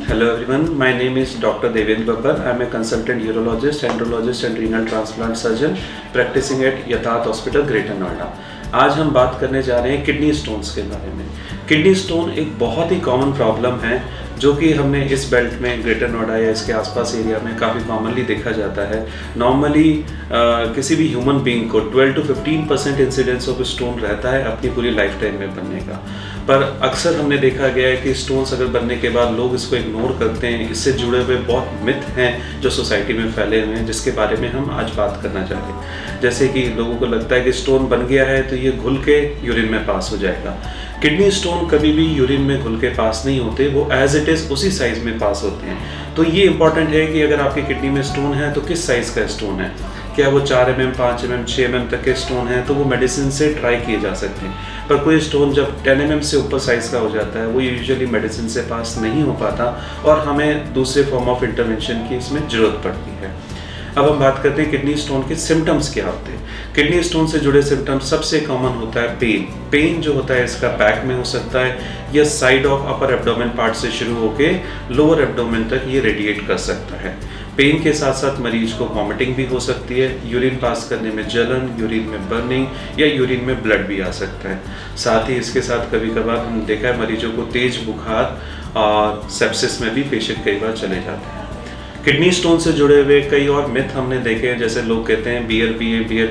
Hello everyone, my name is Dr. Devendra Babbar. I am a consultant urologist, andrologist and renal transplant surgeon practicing at Yatharth Hospital, Greater Noida. आज हम बात करने जा रहे हैं kidney stones के बारे में। किडनी स्टोन एक बहुत ही कॉमन प्रॉब्लम है जो कि हमने इस बेल्ट में ग्रेटर नोएडा या इसके आसपास एरिया में काफ़ी कॉमनली देखा जाता है। नॉर्मली किसी भी ह्यूमन बीइंग को 12 to 15% इंसिडेंस ऑफ स्टोन रहता है अपनी पूरी लाइफ टाइम में बनने का, पर अक्सर हमने देखा गया है कि स्टोन्स अगर बनने के बाद लोग इसको इग्नोर करते हैं। इससे जुड़े हुए बहुत मिथ हैं जो सोसाइटी में फैले हुए हैं, जिसके बारे में हम आज बात करना चाहते हैं। जैसे कि लोगों को लगता है कि स्टोन बन गया है तो ये घुल के यूरिन में पास हो जाएगा। किडनी स्टोन कभी भी यूरिन में घुल के पास नहीं होते, वो एज इट इज़ उसी साइज़ में पास होते हैं। तो ये इंपॉर्टेंट है कि अगर आपकी किडनी में स्टोन है तो किस साइज़ का स्टोन है, क्या वो 4 mm, 5 mm, 6 mm तक के स्टोन है तो वो मेडिसिन से ट्राई किए जा सकते हैं। पर कोई स्टोन जब 10 mm से ऊपर साइज़ का हो जाता है वो यूजुअली मेडिसिन से पास नहीं हो पाता और हमें दूसरे फॉर्म ऑफ इंटरवेंशन की इसमें ज़रूरत पड़ती है। अब हम बात करते हैं किडनी स्टोन के सिम्टम्स क्या होते हैं। किडनी स्टोन से जुड़े सिम्टम्स सबसे कॉमन होता है पेन जो होता है इसका बैक में हो सकता है या side of upper abdomen part से शुरू होके लोअर एब्डोमेन तक ये रेडिएट कर सकता है। पेन के साथ साथ मरीज को वॉमिटिंग भी हो सकती है, यूरिन पास करने में जलन, यूरिन में बर्निंग या यूरिन में ब्लड भी आ सकता है। साथ ही इसके साथ कभी कभार हम देखा है मरीजों को तेज बुखार और सेप्सिस में भी पेशेंट कई बार चले जाते हैं। किडनी स्टोन से जुड़े हुए कई और मिथ हमने देखे हैं, जैसे लोग कहते हैं बियर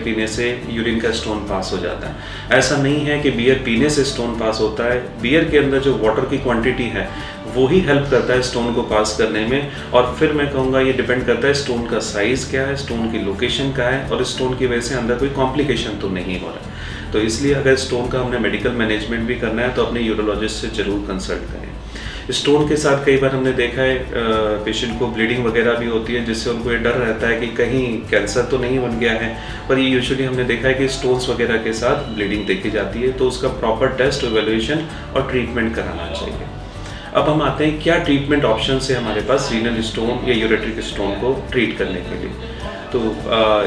पीने से यूरिन का स्टोन पास हो जाता है। ऐसा नहीं है कि बियर पीने से स्टोन पास होता है। बियर के अंदर जो वाटर की क्वांटिटी है वो ही हेल्प करता है स्टोन को पास करने में। और फिर मैं कहूँगा ये डिपेंड करता है स्टोन का साइज़ क्या है, स्टोन की लोकेशन क्या है और स्टोन की वजह से अंदर कोई कॉम्प्लिकेशन तो नहीं हो रहा है। तो इसलिए अगर स्टोन का हमने मेडिकल मैनेजमेंट भी करना है तो अपने यूरोलॉजिस्ट से ज़रूर कंसल्ट करें। स्टोन के साथ कई बार हमने देखा है पेशेंट को ब्लीडिंग वगैरह भी होती है, जिससे उनको ये डर रहता है कि कहीं कैंसर तो नहीं बन गया है। पर ये यूजुअली हमने देखा है कि स्टोन्स वगैरह के साथ ब्लीडिंग देखी जाती है, तो उसका प्रॉपर टेस्ट, इवैल्यूएशन और ट्रीटमेंट कराना चाहिए। अब हम आते हैं क्या ट्रीटमेंट ऑप्शन है हमारे पास रीनल स्टोन या यूरेट्रिक स्टोन को ट्रीट करने के लिए। तो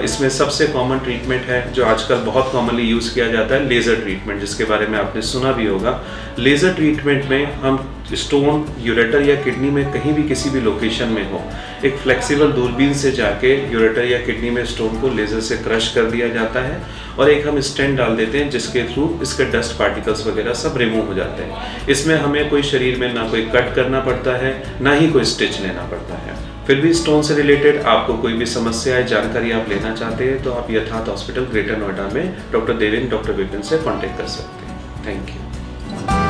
इसमें सबसे कॉमन ट्रीटमेंट है जो आजकल बहुत कॉमनली यूज़ किया जाता है, लेज़र ट्रीटमेंट, जिसके बारे में आपने सुना भी होगा। लेज़र ट्रीटमेंट में हम स्टोन यूरेटर या किडनी में कहीं भी किसी भी लोकेशन में हो, एक फ्लेक्सिबल दूरबीन से जाके यूरेटर या किडनी में स्टोन को लेज़र से क्रश कर दिया जाता है और एक हम स्टेंट डाल देते हैं जिसके थ्रू इसके डस्ट पार्टिकल्स वगैरह सब रिमूव हो जाते हैं। इसमें हमें कोई शरीर में ना कोई कट करना पड़ता है ना ही कोई स्टिच लेना पड़ता है। फिर भी स्टोन से रिलेटेड आपको कोई भी समस्या है, जानकारी आप लेना चाहते हैं तो आप यथार्थ हॉस्पिटल ग्रेटर नोएडा में डॉक्टर विपिन से कॉन्टेक्ट कर सकते हैं। Thank you.